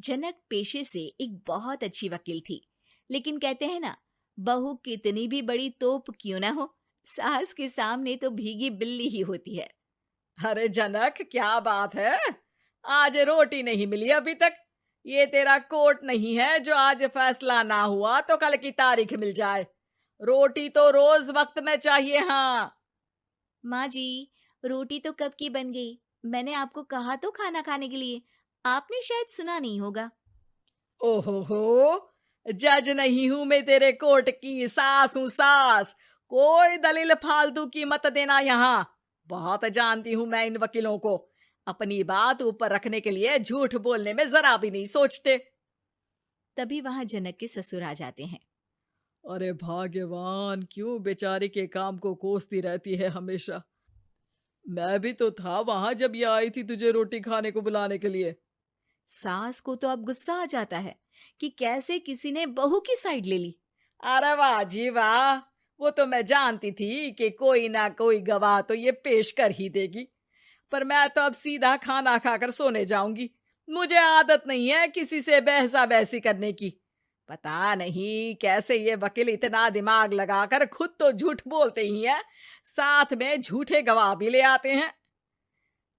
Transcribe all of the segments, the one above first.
जनक पेशे से एक बहुत अच्छी वकील थी, लेकिन कहते हैं ना, बहू कितनी भी बड़ी तोप क्यों ना हो, सास के सामने तो भीगी बिल्ली ही होती है। अरे जनक, क्या बात है? आज रोटी नहीं मिली अभी तक। ये तेरा कोर्ट नहीं है जो आज फैसला ना हुआ तो कल की तारीख मिल जाए। रोटी तो रोज वक्त में चाहिए। हाँ। माँ जी, रोटी तो कब की बन गई। मैंने आपको कहा तो खाना खाने के लिए, आपने शायद सुना नहीं होगा। ओहो हो, जज नहीं हूं मैं तेरे कोर्ट की, सास हूं सास। कोई दलील फालतू की मत देना यहाँ। बहुत जानती हूं मैं इन वकीलों को। अपनी बात ऊपर रखने के लिए झूठ बोलने में जरा भी नहीं सोचते। तभी वहां जनक के ससुर आ जाते हैं। अरे भाग्यवान, क्यों बेचारी के काम को कोसती रहती है हमेशा। मैं भी तो था वहां जब ये आई थी तुझे रोटी खाने को बुलाने के लिए। सास को तो अब गुस्सा आ जाता है कि कैसे किसी ने बहू की साइड ले ली। अरे वाह जी वाह, वो तो मैं जानती थी कि कोई ना कोई गवाह तो ये पेश कर ही देगी। पर मैं तो अब सीधा खाना खाकर सोने जाऊंगी। मुझे आदत नहीं है किसी से बहसा बहसी करने की। पता नहीं कैसे ये वकील इतना दिमाग लगाकर खुद तो झूठ बोलते ही हैं, साथ में झूठे गवाह भी ले आते हैं।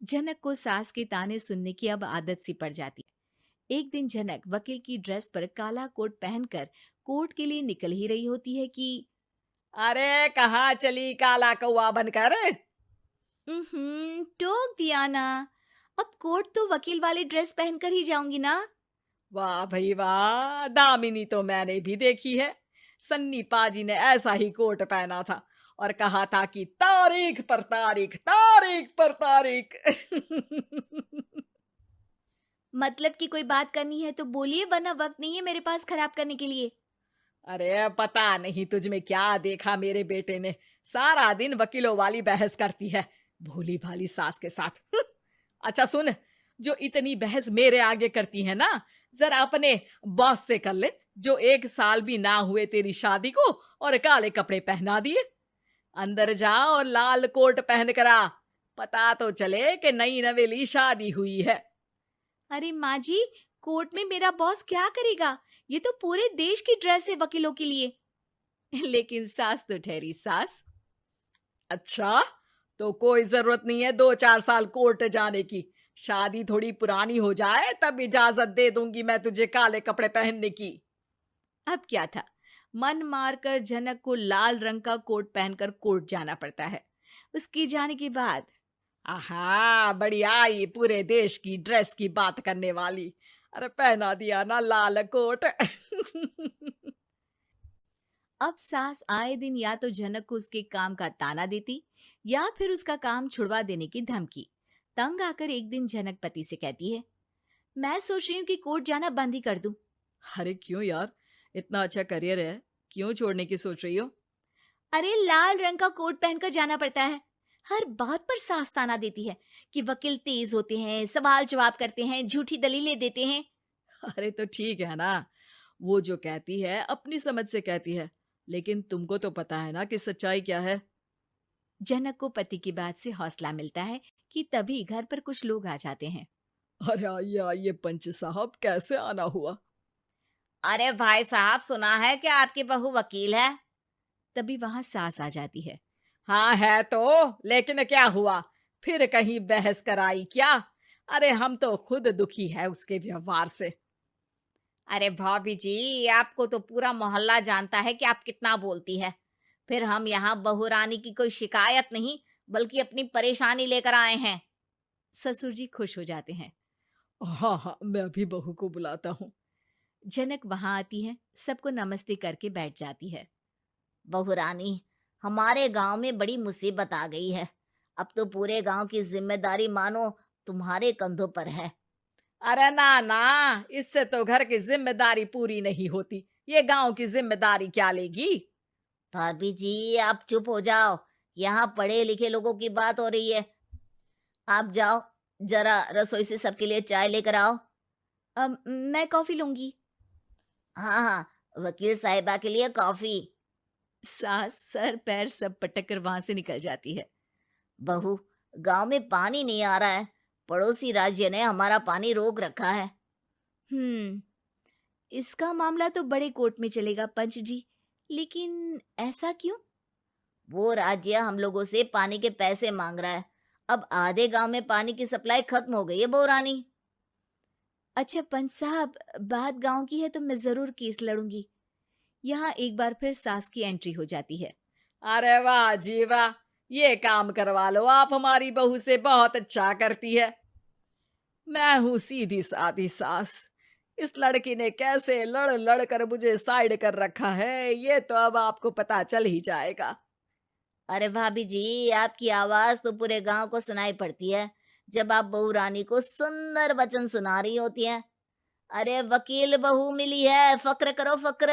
जनक को सास के ताने सुनने की अब आदत सी पड़ जाती है। एक दिन जनक वकील की ड्रेस पर काला कोट पहनकर कोर्ट के लिए निकल ही रही होती है कि अरे कहाँ चली काला कौवा बनकर? टोक दिया ना। अब कोर्ट तो वकील वाली ड्रेस पहनकर ही जाऊंगी ना। वाह भाई वाह, दामिनी तो मैंने भी देखी है। सन्नी पाजी ने ऐसा ही कोट पहना था और कहा था कि तारीख पर तारीख, तारीख पर तारीख। मतलब कि कोई बात करनी है तो बोलिए, वरना वक्त नहीं है मेरे पास खराब करने के लिए। अरे पता नहीं तुझ में क्या देखा मेरे बेटे ने, सारा दिन वकीलों वाली बहस करती है, भोली भाली सास के साथ। अच्छा सुन, जो इतनी बहस मेरे आगे करती है ना, जरा अपने बॉस से कर ले, जो 1 साल भी ना हुए तेरी शादी को और काले कपड़े पहना दिए। अंदर जा और लाल कोट पहन कर आ, पता तो चले कि नई नवेली शादी हुई है। अरे माँ जी, कोर्ट में मेरा बॉस क्या करेगा? ये तो पूरे देश की ड्रेस है वकीलों के लिए। लेकिन सास तो ठहरी सास। अच्छा, तो कोई जरूरत नहीं है 2-4 साल कोर्ट जाने की। शादी थोड़ी पुरानी हो जाए तब इजाजत दे दूंगी मैं तुझे काले कपड़े पहनने की। अब क्या था, मन मारकर जनक को लाल रंग का कोट पहनकर कोर्ट जाना पड़ता है। उसके जाने के बाद आहा, बढ़िया, ये पूरे देश की ड्रेस की बात करने वाली। अरे पहना दिया ना लाल कोट। अब सास आए दिन या तो जनक को उसके काम का ताना देती या फिर उसका काम छुड़वा देने की धमकी। तंग आकर एक दिन जनक पति से कहती है, मैं सोच रही हूँ कि कोर्ट जाना बंद ही कर दूं। अरे क्यों यार, इतना अच्छा करियर है, क्यों छोड़ने की सोच रही हो? अरे लाल रंग का कोट पहनकर जाना पड़ता है। हर बात पर सास ताना देती है कि वकील तेज होते हैं, सवाल जवाब करते हैं, झूठी दलीलें देते हैं। अरे तो ठीक है ना, वो जो कहती है अपनी समझ से कहती है, लेकिन तुमको तो पता है ना कि सच्चाई क्या है। जनक को पति की बात से हौसला मिलता है कि तभी घर पर कुछ लोग आ जाते हैं। अरे आइए आइए पंच साहब, कैसे आना हुआ? अरे भाई साहब, सुना है कि आपकी बहू वकील है। तभी वहां सास आ जाती है। हाँ है तो, लेकिन क्या हुआ? फिर कहीं बहस कराई क्या? अरे हम तो खुद दुखी है उसके व्यवहार से। अरे भाभी जी, आपको तो पूरा मोहल्ला जानता है कि आप कितना बोलती है। फिर हम यहाँ बहू रानी की कोई शिकायत नहीं, बल्कि अपनी परेशानी लेकर आए हैं। ससुर जी खुश हो जाते हैं। हाँ हाँ, मैं भी बहू को बुलाता हूँ। जनक वहां आती है, सबको नमस्ते करके बैठ जाती है। बहू रानी, हमारे गांव में बड़ी मुसीबत आ गई है। अब तो पूरे गांव की जिम्मेदारी मानो तुम्हारे कंधों पर है। अरे ना ना, इससे तो घर की जिम्मेदारी पूरी नहीं होती, ये गांव की जिम्मेदारी क्या लेगी? भाभी जी, आप चुप हो जाओ। यहाँ पढ़े लिखे लोगों की बात हो रही है। आप जाओ, जरा रसोई से सबके लिए चाय लेकर आओ। मैं कॉफी लूंगी। हाँ हाँ, वकील साहिबा के लिए कॉफी। सास सर पैर सब पटक कर वहां से निकल जाती है। बहू, गांव में पानी नहीं आ रहा है। पड़ोसी राज्य ने हमारा पानी रोक रखा है। हम्म, इसका मामला तो बड़े कोर्ट में चलेगा पंच जी, लेकिन ऐसा क्यों? वो राज्य हम लोगों से पानी के पैसे मांग रहा है। अब आधे गांव में पानी की सप्लाई खत्म हो गई है बहुरानी। अच्छा पंच साहब, बात गांव की है तो मैं जरूर केस लड़ूंगी। यहाँ एक बार फिर सास की एंट्री हो जाती है। अरे वाह जी वाह, ये काम करवा लो, आप हमारी बहू से बहुत अच्छा करती है। मैं हूं सीधी सादी सास। इस लड़की ने कैसे लड़ लड़ कर मुझे साइड कर रखा है, ये तो अब आपको पता चल ही जाएगा। अरे भाभी जी, आपकी आवाज तो पूरे गांव को सुनाई पड़ती है जब आप बहू रानी को सुंदर वचन सुना रही होती हैं। अरे वकील बहू मिली है, फक्र करो फक्र।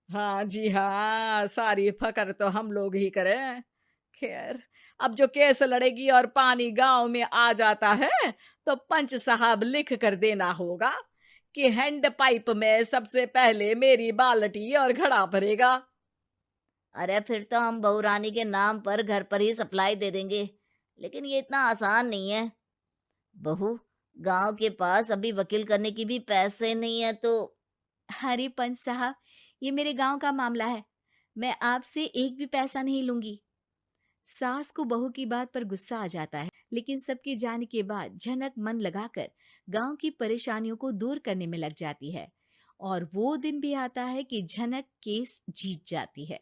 हाँ जी हाँ, सारी फकर तो हम लोग ही करें। खैर, अब जो केस लड़ेगी और पानी गांव में आ जाता है, तो पंच साहब लिख कर देना होगा कि हैंड पाइप में सबसे पहले मेरी बाल्टी और घड़ा भरेगा। अरे फिर तो हम बहू रानी के नाम पर घर पर ही सप्लाई दे देंगे, लेकिन ये इतना आसान नहीं है। बहू, गांव के पास अभी वकील करने की भी पैसे नहीं है तो। अरे पंच साहब, ये मेरे गांव का मामला है, मैं आपसे एक भी पैसा नहीं लूंगी। सास को बहू की बात पर गुस्सा आ जाता है, लेकिन सबके जाने के बाद झनक मन लगाकर गांव की परेशानियों को दूर करने में लग जाती है। और वो दिन भी आता है कि झनक केस जीत जाती है।